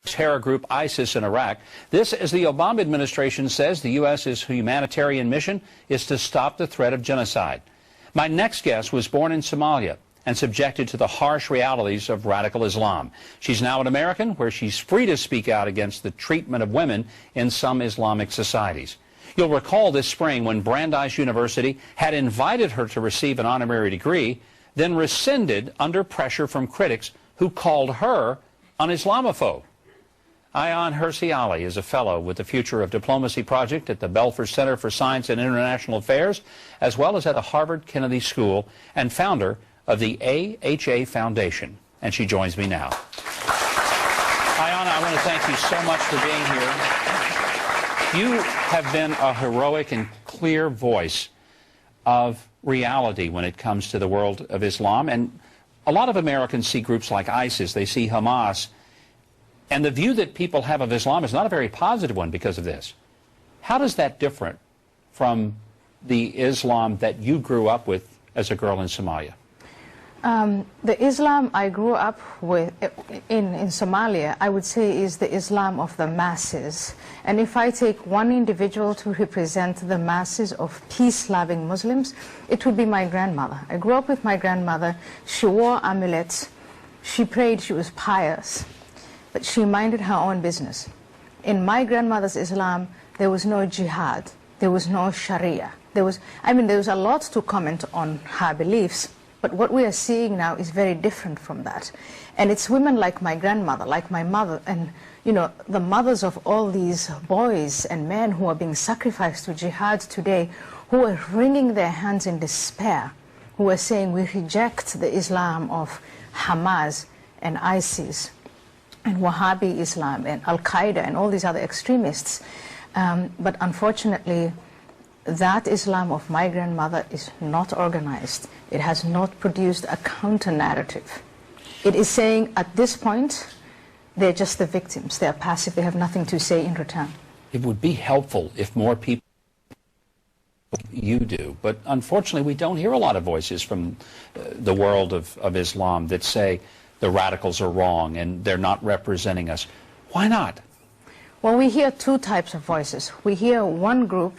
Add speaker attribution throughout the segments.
Speaker 1: terror group ISIS in Iraq. This, as the Obama administration says, the U.S.'s humanitarian mission is to stop the threat of genocide. My next guest was born in Somalia and subjected to the harsh realities of radical Islam. She's now an American, where she's free to speak out against the treatment of women in some Islamic societies. You'll recall this spring when Brandeis University had invited her to receive an honorary degree, then rescinded under pressure from critics who called her an Islamophobe. Ayaan Hirsi is a fellow with the Future of Diplomacy Project at the Belfer Center for Science and International Affairs, as well as at the Harvard Kennedy School, and founder of the AHA Foundation. And she joins me now. Ayaan, I want to thank you so much for being here. You have been a heroic and clear voice of reality when it comes to the world of Islam. And a lot of Americans see groups like ISIS, they see Hamas, and the view that people have of Islam is not a very positive one because of this. How does that differ from the Islam that you grew up with as a girl in Somalia?
Speaker 2: The Islam I grew up with in Somalia, I would say, is the Islam of the masses. And if I take one individual to represent the masses of peace-loving Muslims, it would be my grandmother. I grew up with my grandmother. She wore amulets. She prayed. She was pious. But she minded her own business. In my grandmother's Islam, there was no jihad. There was no Sharia. There was a lot to comment on her beliefs. But what we are seeing now is very different from that. And it's women like my grandmother, like my mother, and the mothers of all these boys and men who are being sacrificed to jihad today, who are wringing their hands in despair, who are saying we reject the Islam of Hamas and ISIS and Wahhabi Islam and Al-Qaeda and all these other extremists. But unfortunately, that Islam of my grandmother is not organized. It has not produced a counter-narrative. It is saying, at this point, they're just the victims. They're passive. They have nothing to say in return.
Speaker 1: It would be helpful if more people you do. But unfortunately, we don't hear a lot of voices from the world of Islam that say the radicals are wrong and they're not representing us. Why not?
Speaker 2: Well, we hear two types of voices. We hear one group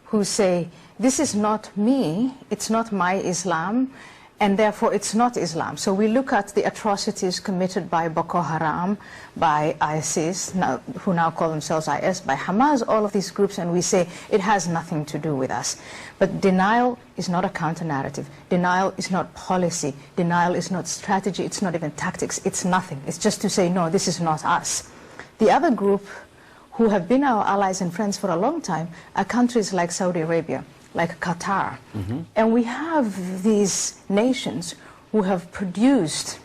Speaker 2: who say, this is not me, it's not my Islam, and therefore it's not Islam. So we look at the atrocities committed by Boko Haram, by ISIS, who now call themselves IS, by Hamas, all of these groups, and we say it has nothing to do with us. But denial is not a counter-narrative. Denial is not policy. Denial is not strategy. It's not even tactics. It's nothing. It's just to say, no, this is not us. The other group, who have been our allies and friends for a long time, are countries like Saudi Arabia, like Qatar. And we have these nations who have produced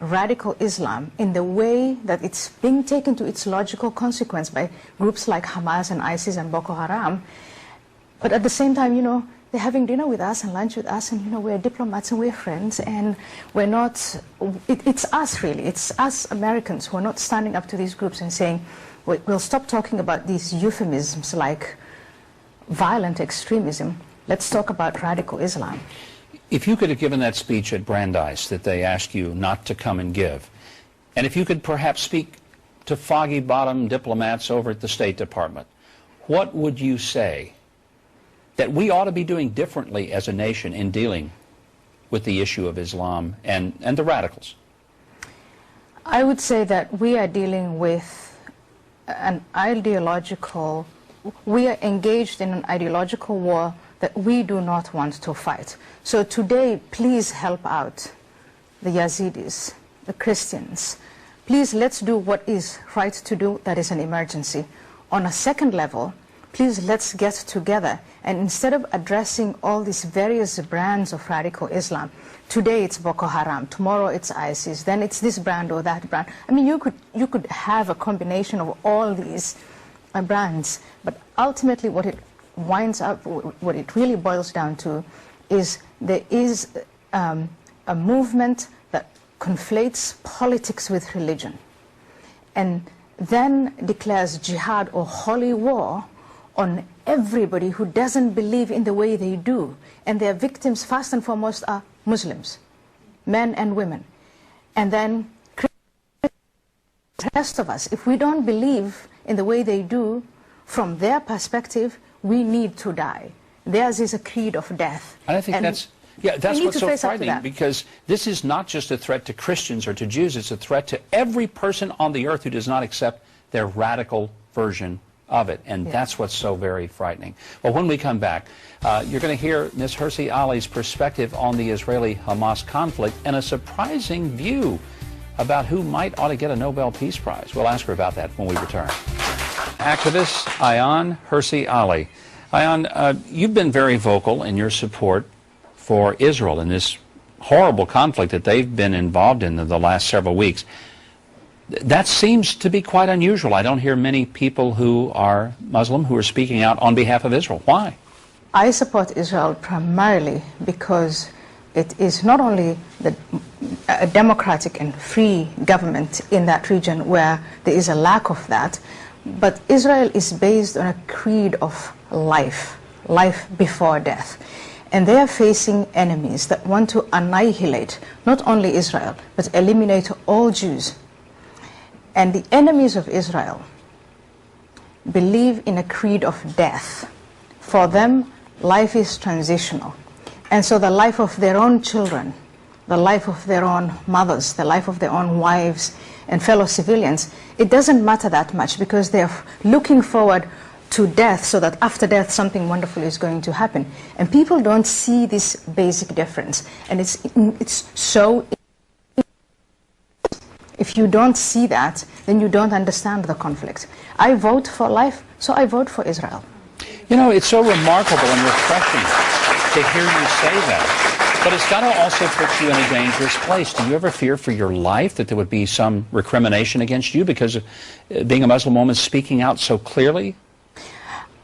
Speaker 2: radical Islam in the way that it's being taken to its logical consequence by groups like Hamas and ISIS and Boko Haram. But at the same time, they're having dinner with us and lunch with us, and we're diplomats and we're friends, and we're not, it's us really, it's us Americans who are not standing up to these groups and saying, we'll stop talking about these euphemisms like violent extremism. Let's talk about radical Islam.
Speaker 1: If you could have given that speech at Brandeis that they asked you not to come and give, and if you could perhaps speak to foggy bottom diplomats over at the State Department, what would you say that we ought to be doing differently as a nation in dealing with the issue of Islam and the radicals?
Speaker 2: I would say that we are dealing with we are engaged in an ideological war that we do not want to fight. So today, please help out the Yazidis, the Christians. Please, let's do what is right to do. That is an emergency. On a second level, please, let's get together, and instead of addressing all these various brands of radical Islam, today it's Boko Haram, tomorrow it's ISIS, then it's this brand or that brand. I mean, you could have a combination of all these brands, but ultimately what it winds up, what it really boils down to, is there is a movement that conflates politics with religion, and then declares jihad or holy war on everybody who doesn't believe in the way they do. And their victims, first and foremost, are Muslims, men and women. And then the rest of us, if we don't believe in the way they do, from their perspective, we need to die. Theirs is a creed of death.
Speaker 1: And I think that's what's so frightening, because this is not just a threat to Christians or to Jews, it's a threat to every person on the earth who does not accept their radical version of it, and that's what's so very frightening. Well, when we come back, you're going to hear Ms. Hirsi Ali's perspective on the Israeli-Hamas conflict and a surprising view about who might ought to get a Nobel Peace Prize. We'll ask her about that when we return. Activist Ayaan Hirsi Ali. Ayaan, you've been very vocal in your support for Israel in this horrible conflict that they've been involved in the last several weeks. That seems to be quite unusual. I don't hear many people who are Muslim who are speaking out on behalf of Israel. Why?
Speaker 2: I support Israel primarily because it is not only a democratic and free government in that region where there is a lack of that, but Israel is based on a creed of life before death. And they are facing enemies that want to annihilate not only Israel, but eliminate all Jews. And the enemies of Israel believe in a creed of death. For them, life is transitional. And so the life of their own children, the life of their own mothers, the life of their own wives and fellow civilians, it doesn't matter that much, because they're looking forward to death so that after death something wonderful is going to happen. And people don't see this basic difference. And it's so... If you don't see that, then you don't understand the conflict. I vote for life, so I vote for Israel.
Speaker 1: You know, it's so remarkable and refreshing to hear you say that. But it's got to also put you in a dangerous place. Do you ever fear for your life that there would be some recrimination against you because of being a Muslim woman speaking out so clearly?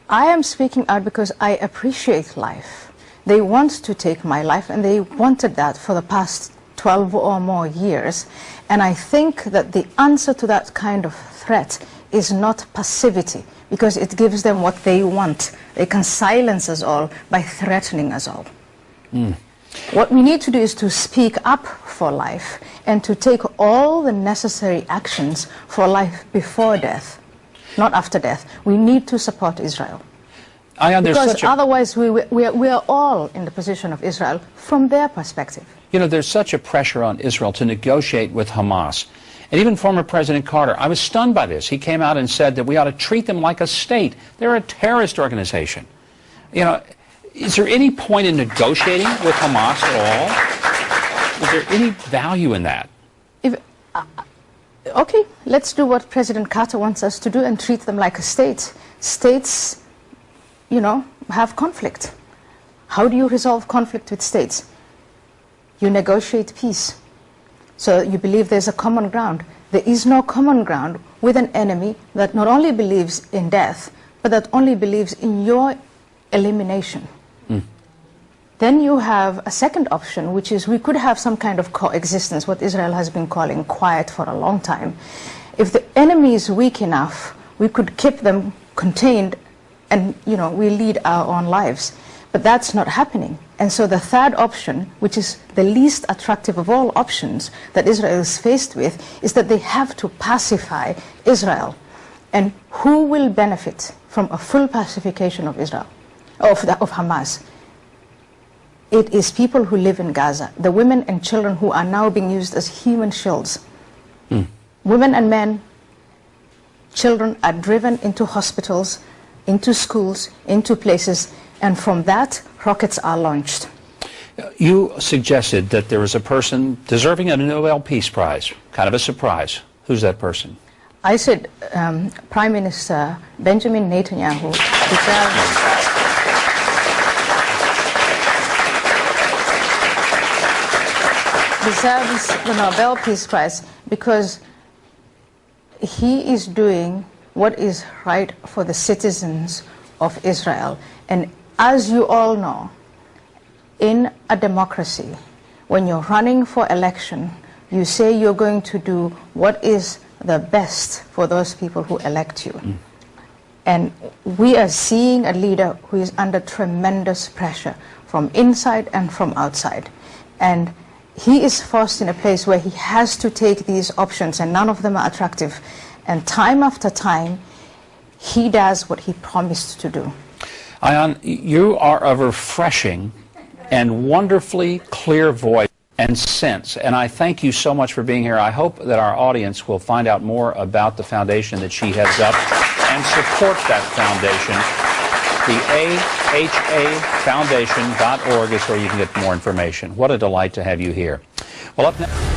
Speaker 2: I am speaking out because I appreciate life. They want to take my life, and they wanted that for the past 12 or more years. And I think that the answer to that kind of threat is not passivity, because it gives them what they want. They can silence us all by threatening us all. What we need to do is to speak up for life and to take all the necessary actions for life before death, not after death. We need to support Israel. Because otherwise we are all in the position of Israel from their perspective.
Speaker 1: You know, there's such a pressure on Israel to negotiate with Hamas. And even former President Carter, I was stunned by this. He came out and said that we ought to treat them like a state. They're a terrorist organization. You know, is there any point in negotiating with Hamas at all? Is there any value in that?
Speaker 2: Okay, let's do what President Carter wants us to do and treat them like a state. States, you know, have conflict. How do you resolve conflict with states? You negotiate peace. So you believe there's a common ground. There is no common ground with an enemy that not only believes in death, but that only believes in your elimination. Then you have a second option, which is we could have some kind of coexistence, what Israel has been calling quiet for a long time. If the enemy is weak enough, we could keep them contained and, you know, we lead our own lives. But that's not happening. And so the third option, which is the least attractive of all options that Israel is faced with, is that they have to pacify Israel. And who will benefit from a full pacification of Israel, of Hamas? It is people who live in Gaza, the women and children who are now being used as human shields. Women and men, children are driven into hospitals, into schools, into places, and from that, rockets are launched.
Speaker 1: You suggested that there was a person deserving a Nobel Peace Prize, kind of a surprise. Who's that person?
Speaker 2: I said Prime Minister Benjamin Netanyahu deserves the Nobel Peace Prize because he is doing what is right for the citizens of Israel. And as you all know, in a democracy, when you're running for election, you say you're going to do what is the best for those people who elect you. And we are seeing a leader who is under tremendous pressure from inside and from outside. And he is forced in a place where he has to take these options, and none of them are attractive. And time after time, he does what he promised to do.
Speaker 1: Ayaan, you are a refreshing and wonderfully clear voice and sense, and I thank you so much for being here. I hope that our audience will find out more about the foundation that she heads up and support that foundation. The AHAfoundation.org is where you can get more information. What a delight to have you here. Well, up next...